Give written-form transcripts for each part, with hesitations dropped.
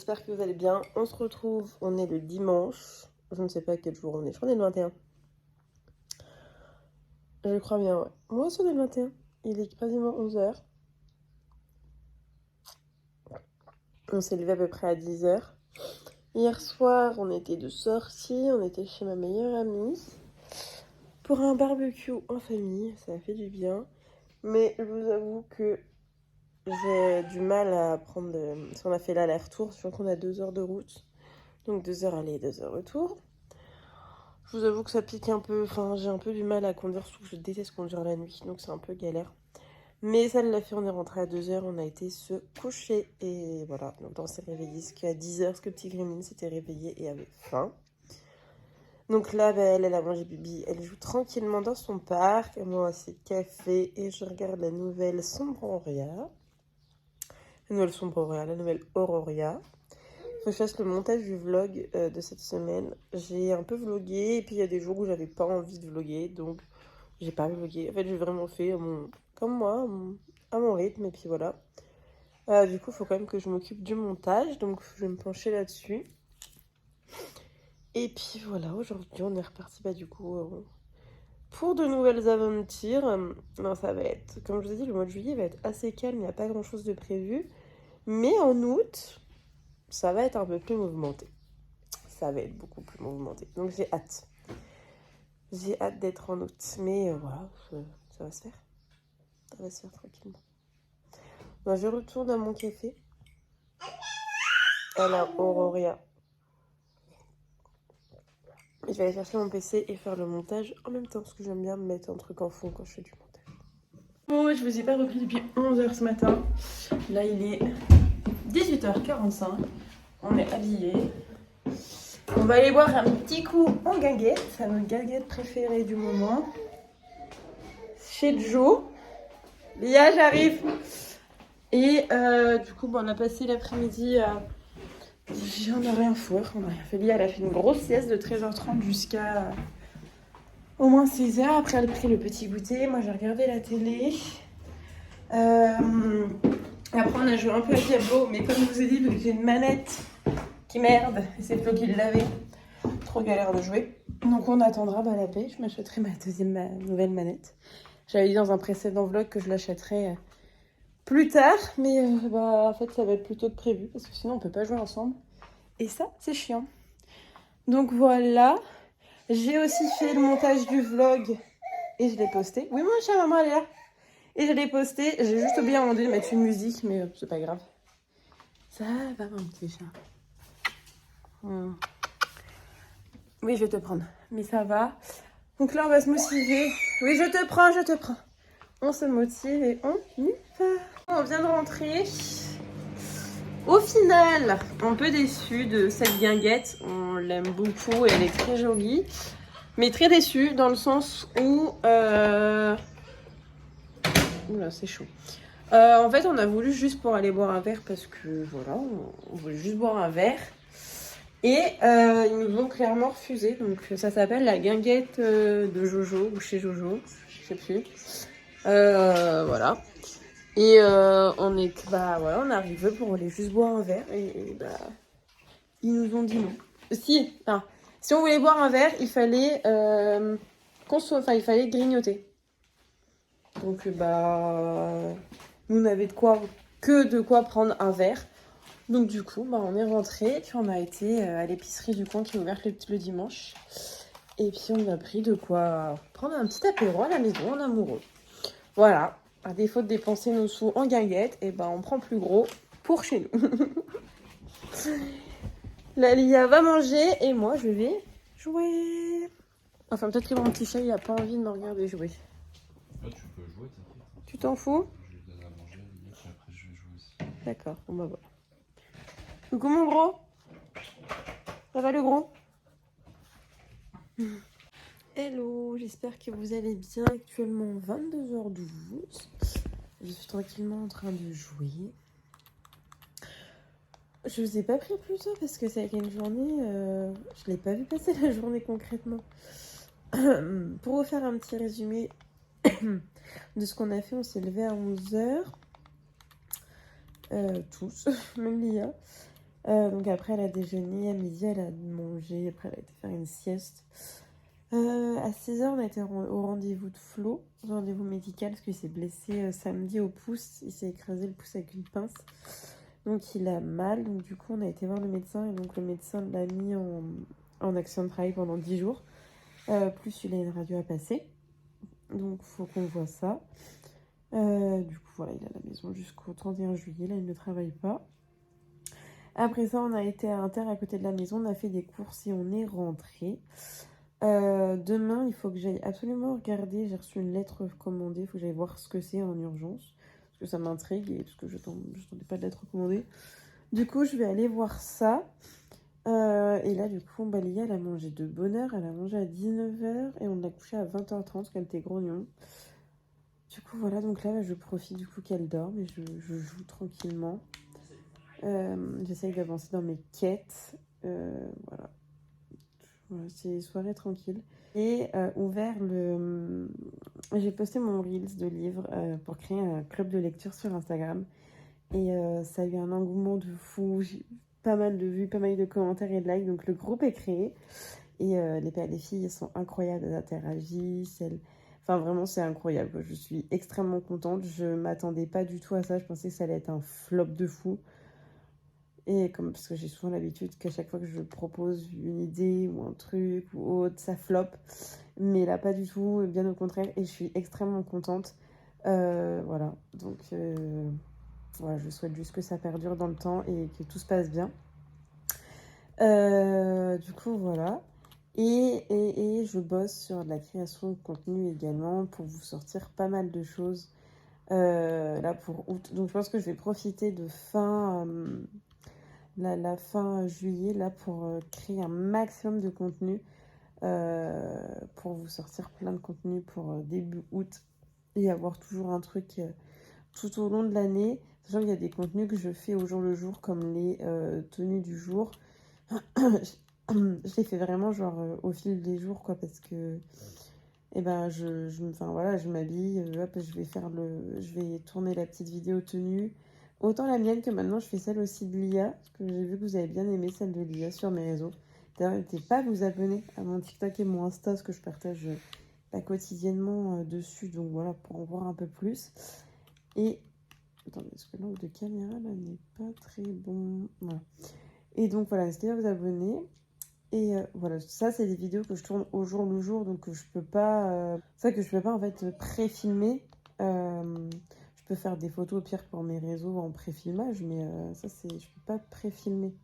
j'espère que vous allez bien. On se retrouve, on est le dimanche. Je ne sais pas quel jour on est, je crois qu'on est le 21. Je crois bien, ouais. Moi aussi on est le 21. Il est quasiment 11h. On s'est levé à peu près à 10h. Hier soir, on était de sortie, on était chez ma meilleure amie pour un barbecue en famille, ça a fait du bien. Mais je vous avoue que j'ai du mal à prendre... Si on a fait l'aller-retour, surtout qu'on a 2 heures de route. Donc 2 heures aller, 2 heures retour. Je vous avoue que ça pique un peu, enfin j'ai un peu du mal à conduire, surtout que je déteste conduire la nuit, donc c'est un peu galère. Mais ça l'a fait, on est rentré à 2h, on a été se coucher et voilà. Donc on s'est réveillé jusqu'à 10h, parce que petit Gremlin s'était réveillé et avait faim. Donc là, elle a mangé Bibi, elle joue tranquillement dans son parc, moi c'est café et je regarde la nouvelle Sombroria. La nouvelle Auroria. Faut que je fasse le montage du vlog de cette semaine. J'ai un peu vlogué et puis il y a des jours où j'avais pas envie de vloguer, donc j'ai pas vlogué. En fait, j'ai vraiment fait comme moi, à mon rythme et puis voilà. Du coup, il faut quand même que je m'occupe du montage, donc je vais me pencher là-dessus. Et puis voilà, aujourd'hui on est reparti du coup pour de nouvelles aventures. Non, ça va être, comme je vous ai dit, le mois de juillet va être assez calme, il n'y a pas grand chose de prévu. Mais en août, ça va être un peu plus mouvementé. Ça va être beaucoup plus mouvementé. Donc j'ai hâte. J'ai hâte d'être en août. Mais voilà, ça va se faire. Ça va se faire tranquillement. Bon, je retourne à mon café. À la Auroria. Et je vais aller chercher mon PC et faire le montage en même temps. Parce que j'aime bien me mettre un truc en fond quand je fais du montage. Bon, je vous ai pas repris depuis 11h ce matin. Là, il est 18h45. On est habillés. On va aller boire un petit coup en guinguette. C'est notre guinguette préférée du moment. Chez Joe. Lia, j'arrive. Et du coup, on a passé l'après-midi à... J'en ai rien foutre, on a rien fait. Lia, elle a fait une grosse sieste de 13h30 jusqu'à au moins 16h. Après, elle a pris le petit goûter. Moi, j'ai regardé la télé. Après, on a joué un peu à Diablo. Mais comme je vous ai dit, j'ai une manette qui merde. Et c'est Flo qui l'avait. Trop galère de jouer. Donc, on attendra la paix. Je m'achèterai ma nouvelle manette. J'avais dit dans un précédent vlog que je l'achèterais... plus tard, mais en fait ça va être plus tôt que prévu parce que sinon on peut pas jouer ensemble et ça c'est chiant. Donc voilà, j'ai aussi fait le montage du vlog et je l'ai posté. Oui mon chat, maman elle est là. Et je l'ai posté, j'ai juste oublié à un moment donné de mettre une musique mais c'est pas grave. Ça va mon petit chat. Oui je vais te prendre, mais ça va. Donc là on va se motiver. Oui je te prends. On se motive et on y va. On vient de rentrer. Au final, un peu déçue de cette guinguette. On l'aime beaucoup et elle est très jolie. Mais très déçue dans le sens où... Oula, c'est chaud. En fait, on a voulu juste pour aller boire un verre parce que voilà, on voulait juste boire un verre. Et ils nous ont clairement refusé. Donc ça s'appelle la guinguette de Jojo ou chez Jojo. Je sais plus. Voilà. Et on est on est arrivé pour aller juste boire un verre et ils nous ont dit non. Si on voulait boire un verre, il fallait il fallait grignoter. Donc nous on avait de quoi prendre un verre. Donc du coup, on est rentré, puis on a été à l'épicerie du coin qui est ouverte le dimanche. Et puis on a pris de quoi prendre un petit apéro à la maison en amoureux. Voilà. À défaut de dépenser nos sous en guinguette, on prend plus gros pour chez nous. La Lia va manger et moi je vais jouer. Enfin peut-être que mon petit chat il a pas envie de me regarder jouer. Ah, tu peux jouer, t'inquiète. Tu t'en fous? Je lui donne à manger à Lia, puis après je vais jouer aussi. D'accord, voilà. Coucou mon gros. Ça va le gros? Hello, j'espère que vous allez bien. Actuellement 22h12. Je suis tranquillement en train de jouer. Je vous ai pas pris plus tôt parce que c'est une journée... je l'ai pas vu passer la journée concrètement. Pour vous faire un petit résumé de ce qu'on a fait, on s'est levé à 11h. Tous, même Lia. Donc après, elle a déjeuné, à midi, elle a mangé, après, elle a été faire une sieste. À 16h, on a été au rendez-vous de Flo, rendez-vous médical, parce qu'il s'est blessé samedi au pouce. Il s'est écrasé le pouce avec une pince. Donc il a mal, donc du coup, on a été voir le médecin, et donc le médecin l'a mis en action de travail pendant 10 jours. Plus il a une radio à passer. Donc il faut qu'on voit ça. Du coup, voilà, il est à la maison jusqu'au 31 juillet. Là, il ne travaille pas. Après ça, on a été à Inter à côté de la maison. On a fait des courses et on est rentré. Demain, il faut que j'aille absolument regarder. J'ai reçu une lettre commandée. Il faut que j'aille voir ce que c'est en urgence. Parce que ça m'intrigue et parce que je n'attendais pas de lettre commandée. Du coup, je vais aller voir ça. Et là, du coup, Lia, elle a mangé de bonne heure. Elle a mangé à 19h et on l'a couchée à 20h30 parce qu'elle était grognon. Du coup, voilà. Donc là, je profite du coup qu'elle dorme et je joue tranquillement. J'essaye d'avancer dans mes quêtes. Voilà. Voilà, c'est soirée tranquille. Et j'ai posté mon Reels de livres pour créer un club de lecture sur Instagram. Et ça a eu un engouement de fou. J'ai pas mal de vues, pas mal de commentaires et de likes. Donc le groupe est créé. Et les filles sont incroyables, elles interagissent. Enfin vraiment, c'est incroyable. Je suis extrêmement contente. Je m'attendais pas du tout à ça. Je pensais que ça allait être un flop de fou. Et parce que j'ai souvent l'habitude qu'à chaque fois que je propose une idée ou un truc ou autre, ça floppe. Mais là, pas du tout, bien au contraire. Et je suis extrêmement contente. Voilà. Donc, voilà, je souhaite juste que ça perdure dans le temps et que tout se passe bien. Du coup, voilà. Et je bosse sur de la création de contenu également pour vous sortir pas mal de choses là pour août. Donc, je pense que je vais profiter de la fin juillet là pour créer un maximum de contenu pour vous sortir plein de contenu pour début août et avoir toujours un truc tout au long de l'année. Sachant qu'il y a des contenus que je fais au jour le jour comme les tenues du jour. Je les fais vraiment genre au fil des jours quoi parce que je m'habille, hop, je vais tourner la petite vidéo tenue. Autant la mienne que maintenant je fais celle aussi de Lia, parce que j'ai vu que vous avez bien aimé celle de Lia sur mes réseaux. D'ailleurs, n'hésitez pas à vous abonner à mon TikTok et mon Insta, parce que je partage quotidiennement dessus, donc voilà, pour en voir un peu plus. Et, attendez, parce que l'angle de caméra là n'est pas très bon. Voilà. Et donc voilà, n'hésitez pas à vous abonner. Et voilà, ça c'est des vidéos que je tourne au jour le jour, donc je peux pas en fait pré-filmer. Je peux faire des photos au pire pour mes réseaux en pré-filmage, mais je peux pas pré-filmer.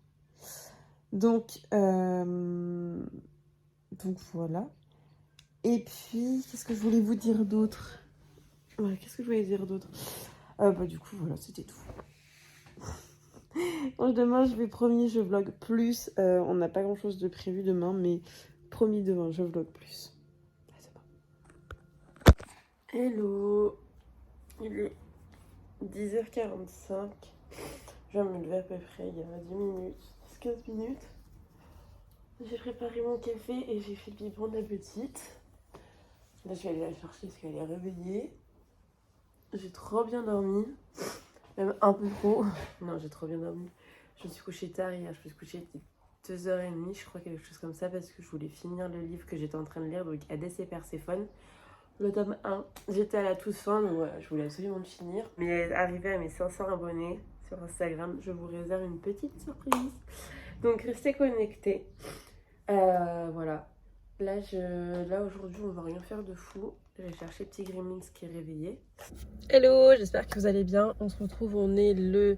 Donc voilà. Et puis, qu'est-ce que je voulais vous dire d'autre? Ouais, qu'est-ce que je voulais dire d'autre? Du coup, voilà, c'était tout. Donc demain, promis, je vlog plus. On n'a pas grand-chose de prévu demain, mais promis, demain, je vlog plus. Hello. Il est 10h45. Je viens de me lever à peu près il y a 10 minutes, 15 minutes. J'ai préparé mon café et j'ai fait le biberon de la petite. Là, je vais aller la chercher parce qu'elle est réveillée. J'ai trop bien dormi. Même un peu trop. Non, j'ai trop bien dormi. Je me suis couchée tard hier. Je me suis couchée à 2h30, je crois, quelque chose comme ça, parce que je voulais finir le livre que j'étais en train de lire, donc Hadès et Perséphone. Le tome 1. J'étais à la toute fin, donc voilà, je voulais absolument le finir. Mais arrivé à mes 500 abonnés sur Instagram, je vous réserve une petite surprise. Donc restez connectés. Voilà. Là aujourd'hui, on va rien faire de fou. Je vais chercher Petit Gremlins qui est réveillé. Hello, j'espère que vous allez bien. On se retrouve, on est le...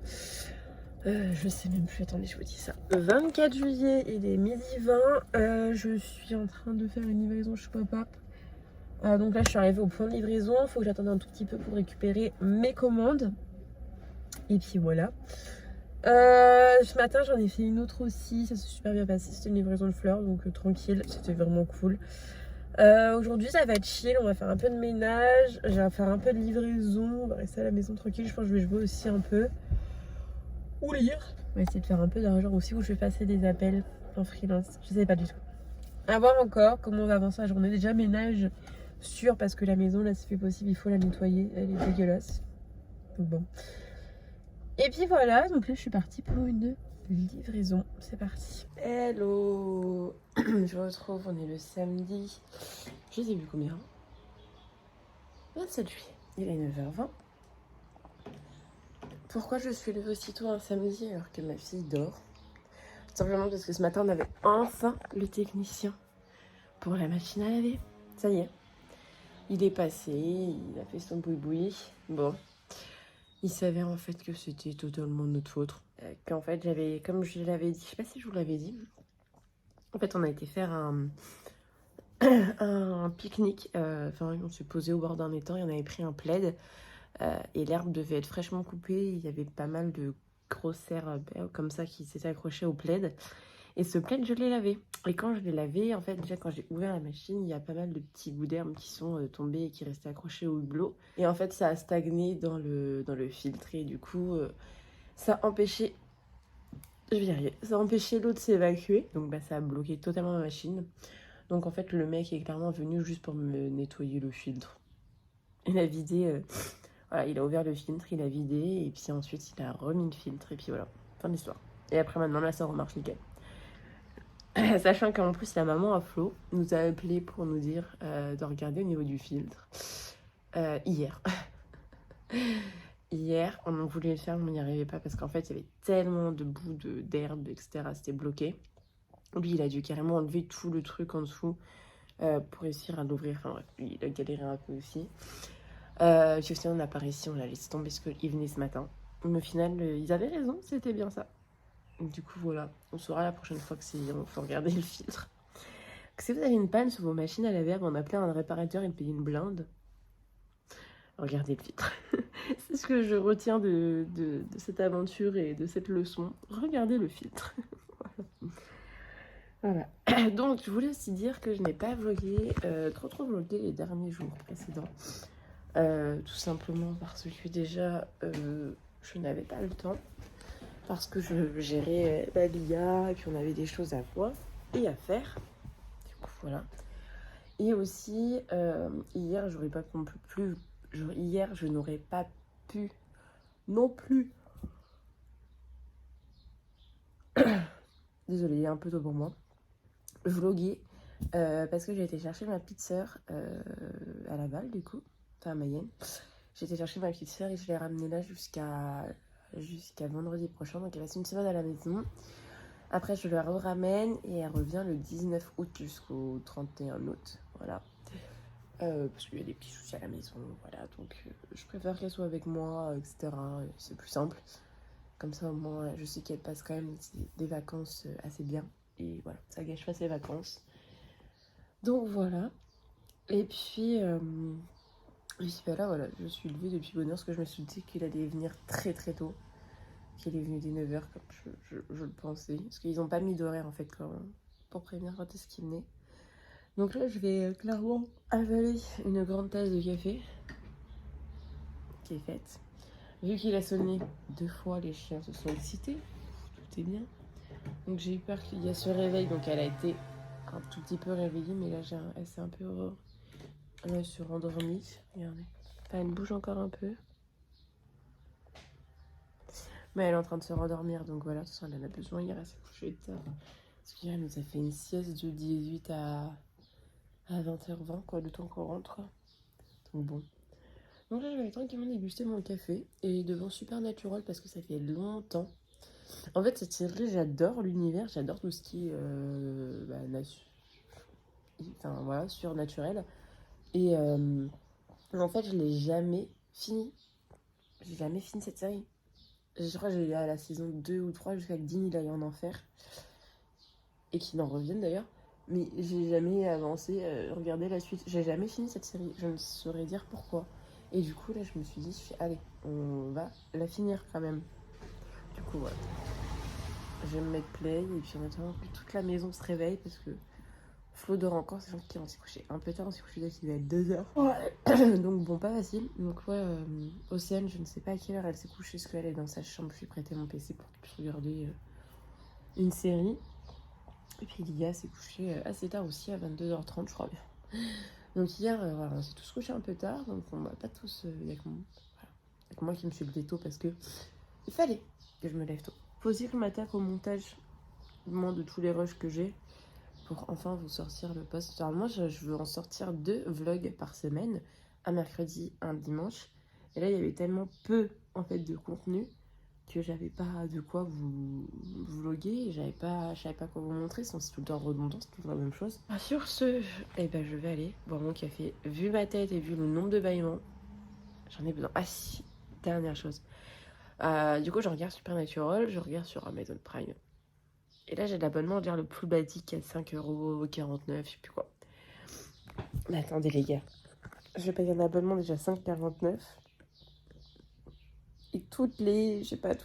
je sais même plus, attendez, je vous dis ça. Le 24 juillet, il est 12h20. Je suis en train de faire une livraison chez papa. Donc là, je suis arrivée au point de livraison. Il faut que j'attende un tout petit peu pour récupérer mes commandes. Et puis voilà. Ce matin, j'en ai fait une autre aussi. Ça s'est super bien passé. C'était une livraison de fleurs, donc tranquille. C'était vraiment cool. Aujourd'hui, ça va être chill. On va faire un peu de ménage. Je vais faire un peu de livraison. On va rester à la maison tranquille. Je pense que je vais jouer aussi un peu. Ou lire. On va essayer de faire un peu d'argent aussi. Ou je vais passer des appels en freelance. Je sais pas du tout. À voir encore comment on va avancer la journée. Déjà, ménage sûr parce que la maison, là, si fait possible, il faut la nettoyer. Elle est dégueulasse. Donc bon. Et puis voilà, donc là je suis partie pour une livraison. C'est parti. Hello. Je vous retrouve, on est le samedi. Je sais plus combien. 27 juillet. Il est 9h20. Pourquoi je suis levée aussitôt un samedi alors que ma fille dort? Simplement parce que ce matin on avait enfin le technicien pour la machine à laver. Ça y est. Il est passé, il a fait son boui-boui. Bon. Il s'avère en fait que c'était totalement notre faute. Qu'en fait j'avais, comme je l'avais dit, je sais pas si je vous l'avais dit. En fait on a été faire un pique-nique. Enfin on s'est posé au bord d'un étang et on avait pris un plaid. Et l'herbe devait être fraîchement coupée. Il y avait pas mal de grosses serres comme ça qui s'étaient accrochées au plaid. Et ce plaid, je l'ai lavé. Et quand je l'ai lavé, en fait, déjà quand j'ai ouvert la machine, il y a pas mal de petits bouts d'herbe qui sont tombés et qui restaient accrochés au hublot. Et en fait, ça a stagné dans le filtre. Et du coup, ça a empêché... Je vais y arriver. Ça a empêché l'eau de s'évacuer. Donc, bah, ça a bloqué totalement ma machine. Donc, en fait, le mec est clairement venu juste pour me nettoyer le filtre. Il a vidé... Voilà, il a ouvert le filtre, il a vidé, et puis ensuite il a remis le filtre, et puis voilà, fin de l'histoire. Et après maintenant, là, ça remarche nickel. Sachant qu'en plus, la maman à Flo nous a appelé pour nous dire de regarder au niveau du filtre. Hier. Hier, on voulait le faire, mais on n'y arrivait pas, parce qu'en fait, il y avait tellement de bouts d'herbe, etc. C'était bloqué. Lui, il a dû carrément enlever tout le truc en dessous pour réussir à l'ouvrir. Enfin bref, il a galéré un peu aussi. Puis au final, on n'a pas réussi, on l'a laissé tomber parce qu'il venait ce matin. Mais au final, ils avaient raison, c'était bien ça. Du coup, voilà, on saura la prochaine fois que on faut regarder le filtre. Donc, si vous avez une panne sur vos machines à laver avant d'appeler un réparateur et de payer une blinde, regardez le filtre. C'est ce que je retiens de cette aventure et de cette leçon. Regardez le filtre. Voilà. Donc, je voulais aussi dire que je n'ai pas vlogué, trop vlogué les derniers jours précédents. Tout simplement parce que déjà je n'avais pas le temps, parce que je gérais la LIA et puis on avait des choses à voir et à faire, du coup voilà. Et aussi hier j'aurais pas non plus hier je n'aurais pas pu non plus désolée, il est un peu tôt pour moi, vloguer parce que j'ai été chercher ma petite sœur à Laval, du coup, enfin à Mayenne. J'ai été chercher ma petite sœur et je l'ai ramenée là jusqu'à vendredi prochain. Donc elle passe une semaine à la maison. Après je la ramène et elle revient le 19 août jusqu'au 31 août. Voilà. Parce qu'il y a des petits soucis à la maison. Voilà. Donc je préfère qu'elle soit avec moi, etc. C'est plus simple. Comme ça au moins je sais qu'elle passe quand même des vacances assez bien. Et voilà, ça gâche pas ses vacances. Donc voilà. Et puis... là, voilà, je suis levée depuis bonne heure parce que je me suis dit qu'il allait venir très très tôt. Qu'il est venu dès 9h comme je le pensais. Parce qu'ils n'ont pas mis d'horaire en fait pour prévenir quand est-ce qu'il venait. Donc là, je vais clairement avaler une grande tasse de café qui est faite. Vu qu'il a sonné 2 fois, les chiens se sont excités. Tout est bien. Donc j'ai eu peur qu'il y ait ce réveil. Donc elle a été un tout petit peu réveillée. Mais là, elle s'est un peu... Elle se rendormie. Regardez. Enfin, elle bouge encore un peu. Mais elle est en train de se rendormir, donc voilà, de toute façon elle en a besoin. Hier elle s'est couchée tard. Parce qu'hier elle nous a fait une sieste de 18 à 20h20, quoi, le temps qu'on rentre. Donc bon. Donc là je vais tranquillement déguster mon café. Et devant Supernatural parce que ça fait longtemps. En fait cette série j'adore l'univers, j'adore tout ce qui est enfin voilà, surnaturel. Et en fait je l'ai jamais fini. J'ai jamais fini cette série. Je crois que j'ai eu à la saison 2 ou 3 jusqu'à que Dean il aille en enfer. Et qu'il en revienne d'ailleurs. Mais j'ai jamais avancé, regardé la suite. J'ai jamais fini cette série. Je ne saurais dire pourquoi. Et du coup là je me suis dit, allez, on va la finir quand même. Du coup voilà. Je vais me mettre play et puis en attendant que toute la maison se réveille parce que Flo dort encore, sachant qu'on s'est couché un peu tard, on s'est couché dès qu'il va être 2h. Ouais. Donc bon, pas facile. Donc ouais, Océane, je ne sais pas à quelle heure elle s'est couchée, parce qu'elle est dans sa chambre, je lui ai prêté mon PC pour qu'elle puisse regarder une série. Et puis Lydia s'est couchée assez tard aussi, à 22h30 je crois bien. Donc hier, voilà, on s'est tous couchés un peu tard, donc on va pas tous... Il y a que moi qui me suis levée tôt parce que il fallait que je me lève tôt. Faut aussi que je m'attaque au montage de tous les rushs que j'ai pour enfin vous sortir le post. Alors moi, je veux en sortir 2 vlogs par semaine, un mercredi, un dimanche. Et là, il y avait tellement peu en fait de contenu que j'avais pas de quoi vous vloguer, je savais pas quoi vous montrer, sinon c'est tout le temps redondant, c'est toujours la même chose. Sur ce, eh ben, je vais aller boire mon café. Vu ma tête et vu le nombre de bâillements, j'en ai besoin. Ah si, dernière chose. Du coup, je regarde Supernatural, je regarde sur Amazon Prime. Et là, j'ai l'abonnement, dire le plus basique à 5,49€, je sais plus quoi. Mais attendez les gars, je vais payer un abonnement déjà 5,49€. Et toutes les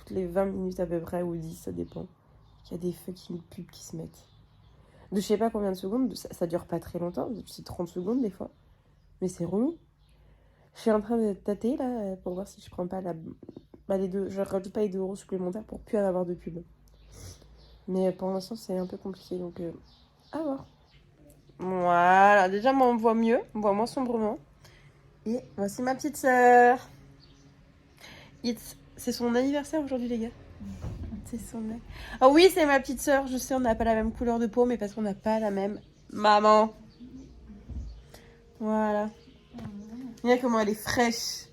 20 minutes à peu près, ou 10, ça dépend. Il y a des fucking pubs qui se mettent. De je sais pas combien de secondes, ça dure pas très longtemps, c'est 30 secondes des fois. Mais c'est relou. Je suis en train de tâter là, pour voir si je prends pas les 2. Je rajoute pas les 2€ supplémentaires pour plus en avoir de pub. Mais pour l'instant, c'est un peu compliqué, donc à voir. Voilà, déjà, moi, on me voit mieux, on me voit moins sombrement. Et voici ma petite sœur. C'est son anniversaire aujourd'hui, les gars. C'est son... Ah oui, c'est ma petite sœur. Je sais, on n'a pas la même couleur de peau, mais parce qu'on n'a pas la même maman. Voilà. Regarde comment elle est fraîche.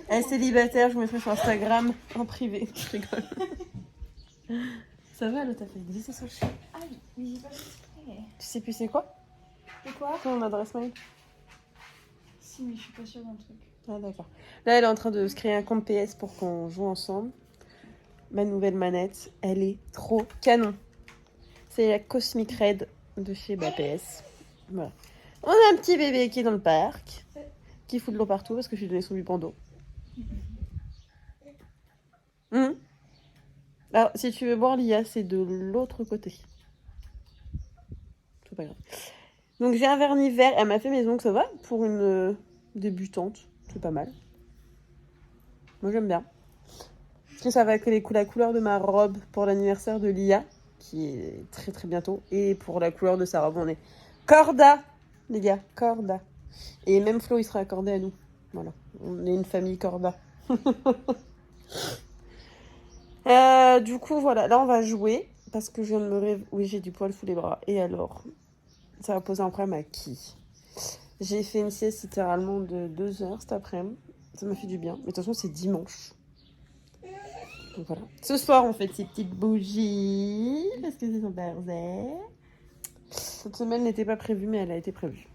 Elle est célibataire, je vous mettrai sur Instagram en privé. Je rigole. Ça va, là, t'as fait glisser son chien. Ah oui, mais j'ai pas fait. Tu sais plus c'est quoi? C'est quoi? Ton adresse mail? Si, mais je suis pas sûre d'un truc. Ah d'accord. Là, elle est en train de se créer un compte PS pour qu'on joue ensemble. Ma nouvelle manette, elle est trop canon. C'est la Cosmic Red de chez PS. Voilà. On a un petit bébé qui est dans le parc, qui fout de l'eau partout parce que je lui ai donné son biberon d'eau. Alors, si tu veux boire l'IA, c'est de l'autre côté. C'est pas grave. Donc j'ai un vernis vert. Elle m'a fait mes ongles, ça va pour une débutante. C'est pas mal. Moi j'aime bien. Parce que ça va avec la couleur de ma robe pour l'anniversaire de Lia, qui est très très bientôt. Et pour la couleur de sa robe, on est Corda, les gars, Corda. Et même Flo, il sera accordé à nous. Voilà, on est une famille Corda. Du coup, voilà, là on va jouer. Parce que je viens de me réveiller. Oui, j'ai du poil sous les bras. Et alors, ça va poser un problème à qui? J'ai fait une sieste littéralement de 2 heures cet après-midi. Ça m'a fait du bien. Mais de toute façon, c'est dimanche. Donc voilà. Ce soir, on fait ces petites bougies. Parce que c'est son birthday. Cette semaine n'était pas prévue, mais elle a été prévue.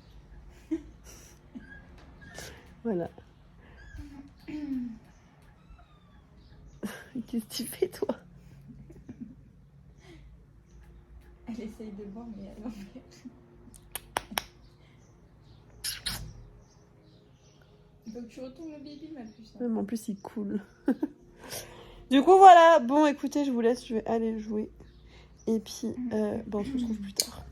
Voilà. Qu'est-ce que tu fais, toi? Elle essaye de boire, mais elle en fait. Il faut que tu retournes le bébé, ma puce. Même en plus, il coule. Du coup, voilà. Bon, écoutez, je vous laisse. Je vais aller jouer. Et puis, on se retrouve plus tard.